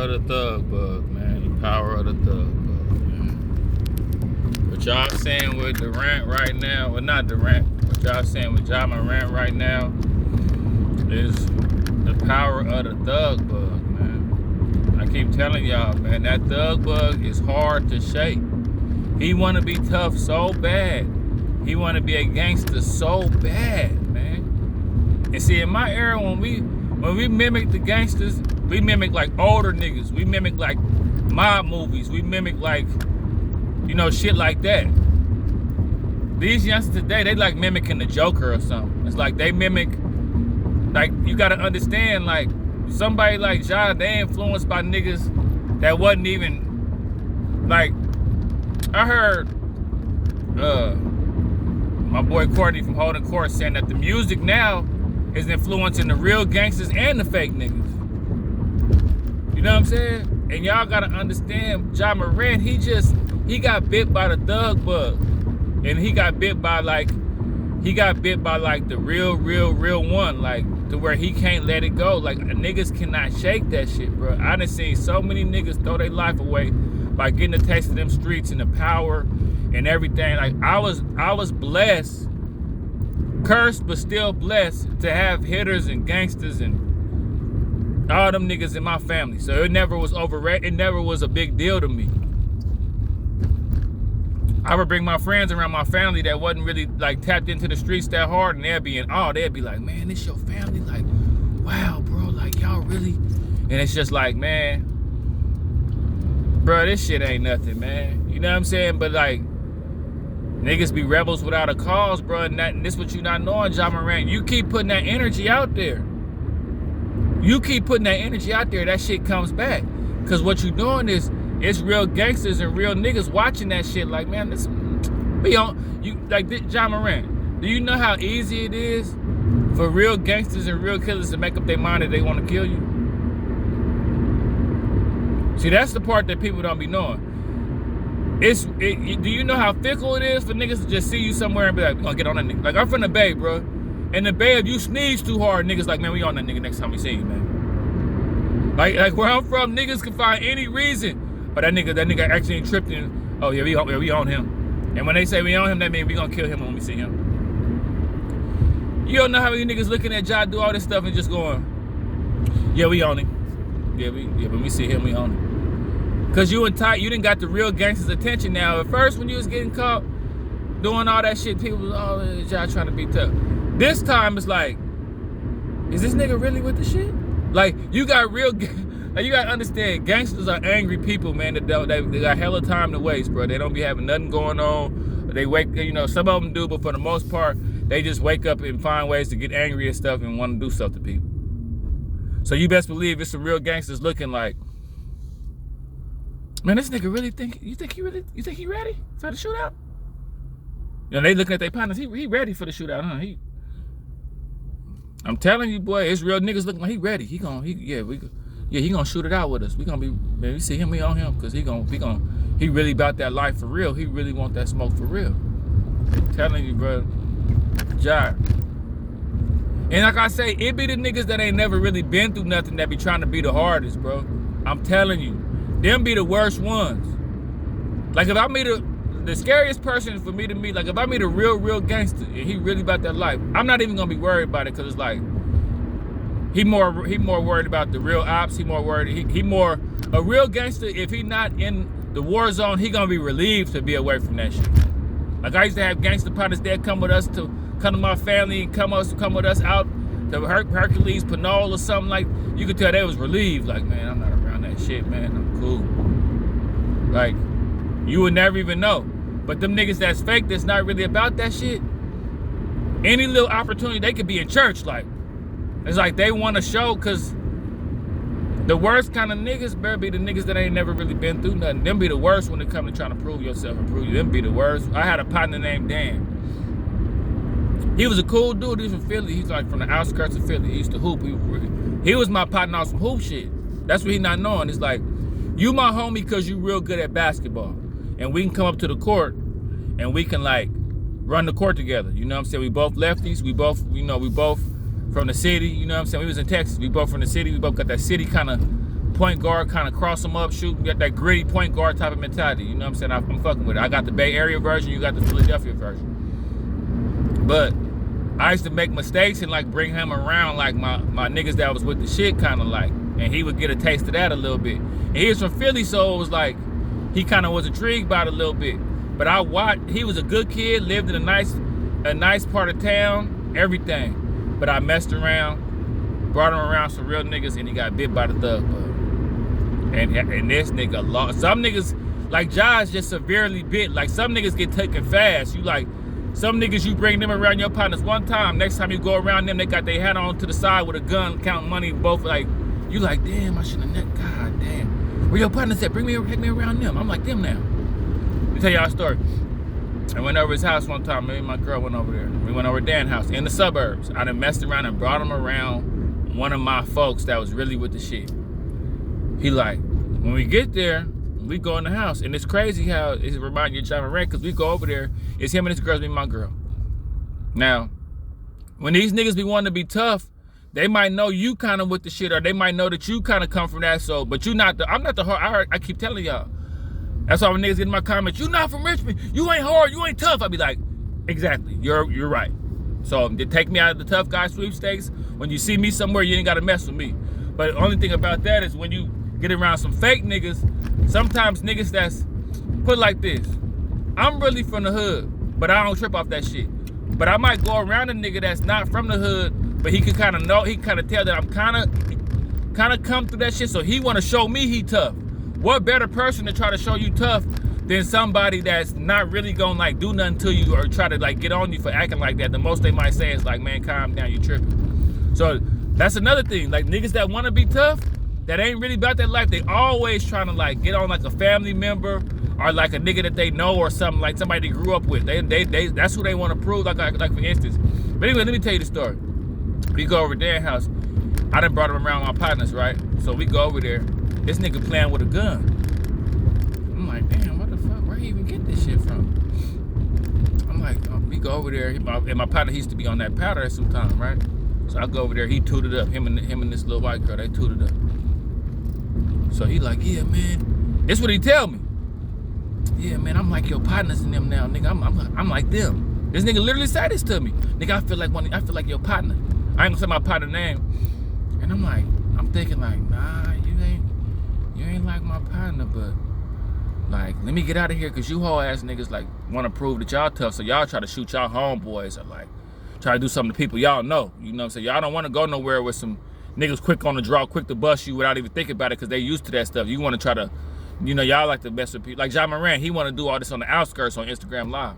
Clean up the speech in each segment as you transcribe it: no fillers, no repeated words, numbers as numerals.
of the thug bug, man. The power of the thug bug, man. What y'all saying with Durant right now, well, not Durant, what y'all saying with Ja Morant right now is the power of the thug bug, man. I keep telling y'all, man, that thug bug is hard to shake. He want to be tough so bad. He want to be a gangster so bad, man. And see, in my era, when we mimic the gangsters, we mimic like older niggas. We mimic like mob movies. We mimic like, shit like that. These youngsters today, they like mimicking the Joker or something. It's like they mimic, like, you gotta understand, like, somebody like Ja, they influenced by niggas that wasn't even, like, I heard my boy Courtney from Holding Court saying that the music now is influencing the real gangsters and the fake niggas. You know what I'm saying? And y'all gotta understand, Ja Morant, he got bit by the thug bug. And he got bit by like the real one, like, to where he can't let it go. Like, niggas cannot shake that shit, bro. I done seen so many niggas throw their life away by getting a taste of them streets and the power and everything. Like, I was blessed, cursed but still blessed, to have hitters and gangsters and all them niggas in my family. So it never was it never was a big deal to me. I would bring my friends around my family that wasn't really like tapped into the streets that hard, and they'd be in awe. They'd be like, man, this your family? Like, wow, bro, like, y'all really? And it's just like, man, bro, this shit ain't nothing, man. You know what I'm saying? But like, niggas be rebels without a cause, bro, and this what you not knowing, Ja Morant. You keep putting that energy out there. You keep putting that energy out there, that shit comes back. Cause what you doing is, it's real gangsters and real niggas watching that shit like, man, this, like Ja Morant, do you know how easy it is for real gangsters and real killers to make up their mind that they want to kill you? See, that's the part that people don't be knowing. Do you know how fickle it is for niggas to just see you somewhere and be like, we gonna get on that nigga? Like, I'm from the Bay, bro. In the Bay, if you sneeze too hard, niggas like, man, we on that nigga next time we see you, man. Like where I'm from, niggas can find any reason. But that nigga actually ain't tripped in. Oh yeah, we on him. And when they say we on him, that means we gonna kill him when we see him. You don't know how many niggas looking at Ja do all this stuff and just going, yeah, we on him. Yeah, when we see him, we on him. Cause you didn't got the real gangsters' attention now. At first, when you was getting caught doing all that shit, people was, oh, Ja trying to be tough. This time it's like, is this nigga really with the shit? Like, you got real. Now, you gotta understand, gangsters are angry people, man. They got hella time to waste, bro. They don't be having nothing going on. They wake, some of them do, but for the most part, they just wake up and find ways to get angry and stuff and want to do stuff to people. So you best believe it's some real gangsters looking like, man, this nigga really you think he ready for the shootout? They looking at their partners, he ready for the shootout, huh? I'm telling you, boy, it's real niggas looking like he ready. He gonna shoot it out with us. We gonna be, man, we see him, we on him, cause he really about that life for real. He really want that smoke for real. I'm telling you, bro, Ja. And like I say, it be the niggas that ain't never really been through nothing that be trying to be the hardest, bro. I'm telling you, them be the worst ones. Like, if I meet the scariest person for me to meet, like if I meet a real gangster and he really about that life, I'm not even gonna be worried about it, cause it's like, he more worried about the real ops. He more worried. He more a real gangster. If he not in the war zone, he gonna be relieved to be away from that shit. Like, I used to have gangster partners that come to my family and come with us out to Hercules, Pinole or something. Like, you could tell they was relieved. Like, man, I'm not around that shit, man. I'm cool. Like, you would never even know. But them niggas that's fake, that's not really about that shit. Any little opportunity, they could be in church, like. It's like they want to show, because the worst kind of niggas better be the niggas that ain't never really been through nothing. Them be the worst when it come to trying to prove yourself and prove you. Them be the worst. I had a partner named Dan. He was a cool dude. He was from Philly. He's like from the outskirts of Philly. He used to hoop. He was my partner on some hoop shit. That's what he not knowing. It's like, you my homie because you real good at basketball. And we can come up to the court and we can like run the court together. You know what I'm saying? We both lefties. We both from the city, you know what I'm saying? We was in Texas, we both from the city, we both got that city kind of point guard, kind of cross them up, shoot, get that gritty point guard type of mentality. You know what I'm saying? I'm fucking with it. I got the Bay Area version, you got the Philadelphia version. But I used to make mistakes and like bring him around like my niggas that was with the shit kind of like, and he would get a taste of that a little bit. And he was from Philly, so it was like he kind of was intrigued by it a little bit. But I watched. He was a good kid, lived in a nice part of town, everything. But I messed around, brought him around some real niggas, and he got bit by the thug bug. And this nigga lost. Some niggas like Josh just severely bit. Like some niggas get taken fast. You like. Some niggas, you bring them around your partners one time, next time you go around them, they got their hat on to the side with a gun, counting money, both like, you like, damn, I shouldn't have, god damn. Where your partners at? Take me around them. I'm like, them now. Let me tell y'all a story. I went over his house one time, me and my girl went over there. We went over Dan's house in the suburbs. I done messed around and brought him around one of my folks that was really with the shit. He like, when we get there, we go in the house, and it's crazy how it reminds you of John Morant, because we go over there, it's him and his girls, me and my girl. Now, when these niggas be wanting to be tough, they might know you kind of with the shit, or they might know that you kind of come from that, so, but you not the, I'm not the hard, I keep telling y'all. That's why when niggas get in my comments, you not from Richmond, you ain't hard, you ain't tough. I be like, exactly, you're right. So, they take me out of the tough guy sweepstakes. When you see me somewhere, you ain't got to mess with me. But the only thing about that is when you get around some fake niggas, sometimes niggas that's, put like this, I'm really from the hood, but I don't trip off that shit. But I might go around a nigga that's not from the hood, but he can kind of know, he kind of tell that I'm kind of come through that shit, so he want to show me he tough. What better person to try to show you tough than somebody that's not really gonna like do nothing to you or try to like get on you for acting like that? The most they might say is like, man, calm down, you tripping. So that's another thing, like niggas that want to be tough, that ain't really about that life, they always trying to like get on like a family member or like a nigga that they know or something, like somebody they grew up with. They that's who they want to prove, like for instance. But anyway, let me tell you the story. We go over Dan's house. I done brought him around my partners, right? So we go over there. This nigga playing with a gun. I'm like, damn, what the fuck? Where he even get this shit from? I'm like, we go over there, and my partner used to be on that powder at some time, right? So I go over there, he tooted up. Him and this little white girl, they tooted up. So he like, yeah, man. This what he tell me. Yeah, man, I'm like your partners in them now, nigga. I'm like them. This nigga literally said this to me. Nigga, I feel like your partner. I ain't gonna say my partner name. And I'm thinking like, nah, you ain't like my partner, but like, let me get out of here, cause you whole ass niggas like wanna prove that y'all tough, so y'all try to shoot y'all homeboys or like try to do something to people y'all know. You know what I'm saying? Y'all don't wanna go nowhere with some niggas quick on the draw, quick to bust you without even thinking about it, because they used to that stuff. You want to try to, you know, y'all like to mess with people. Like John Morant, he want to do all this on the outskirts on Instagram Live.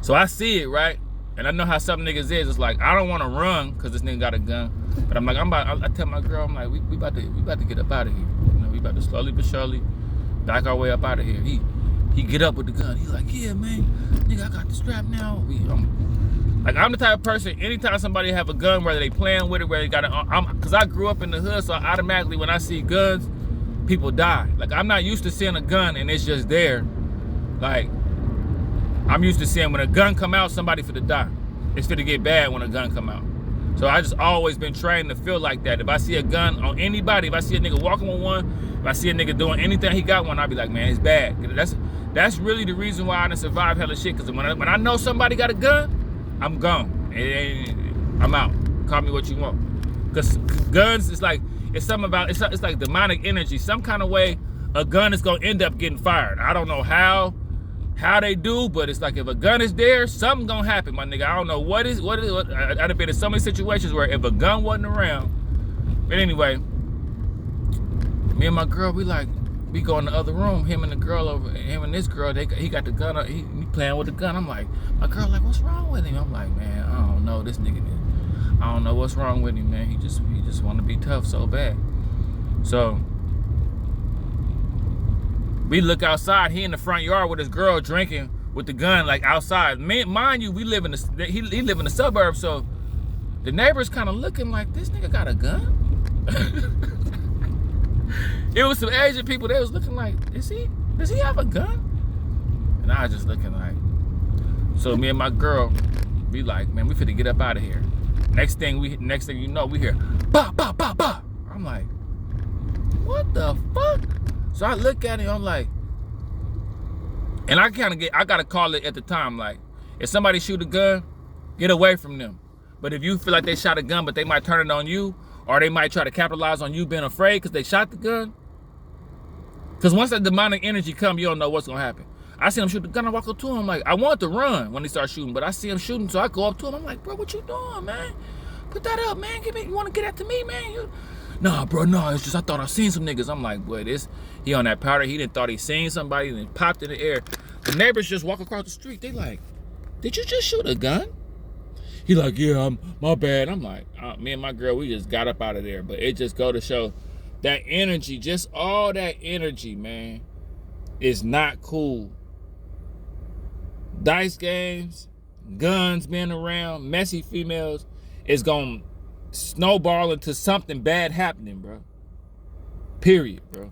So I see it, right? And I know how some niggas is. It's like, I don't want to run because this nigga got a gun. But I'm like, I tell my girl, I'm like, we about to get up out of here. You know, we about to slowly but surely back our way up out of here. He get up with the gun. He like, yeah, man, nigga, I got the strap now. I'm the type of person, anytime somebody have a gun, whether they playing with it, whether they got it, because I grew up in the hood, so automatically when I see guns, people die. Like, I'm not used to seeing a gun and it's just there. Like, I'm used to seeing when a gun come out, somebody finna die. It's finna get bad when a gun come out. So I just always been trained to feel like that. If I see a gun on anybody, if I see a nigga walking with one, if I see a nigga doing anything he got one, I'll be like, man, it's bad. That's really the reason why I done survived hella shit, because when I know somebody got a gun, I'm gone. I'm out. Call me what you want. Because guns, it's like demonic energy. Some kind of way, a gun is gonna end up getting fired. I don't know how they do, but it's like if a gun is there, something gonna happen, my nigga. I don't know what is. I've been in so many situations where if a gun wasn't around. But anyway, me and my girl, we go in the other room. Him and this girl, he got the gun. He playing with the gun. I'm like, my girl, like, what's wrong with him? I'm like, man, I don't know this nigga. I don't know what's wrong with him, man. He just want to be tough so bad. So we look outside. He in the front yard with his girl drinking with the gun, like outside. Mind you, he live in the suburbs, so the neighbors kind of looking like, this nigga got a gun. It was some Asian people. They was looking like, does he have a gun? And I was just looking like. So me and my girl, we like, man, we finna get up out of here. Next thing you know, we hear, bah, bah, bah, bah. I'm like, what the fuck? So I look at him, I'm like, and I gotta call it at the time, like, if somebody shoot a gun, get away from them. But if you feel like they shot a gun, but they might turn it on you, or they might try to capitalize on you being afraid because they shot the gun. Because once that demonic energy come, you don't know what's gonna happen. I see him shoot the gun, I walk up to him, like, I want to run when he starts shooting, but I see him shooting, so I go up to him, I'm like, bro, what you doing, man? Put that up, man. You wanna get after me, man? Nah, bro, no, it's just I thought I seen some niggas. I'm like, boy, he on that powder, he didn't thought he seen somebody and it popped in the air. The neighbors just walk across the street, they like, did you just shoot a gun? He like, yeah, my bad. I'm like, me and my girl, we just got up out of there. But it just go to show that energy, just all that energy, man, is not cool. Dice games, guns being around, messy females, is going to snowball into something bad happening, bro. Period, bro.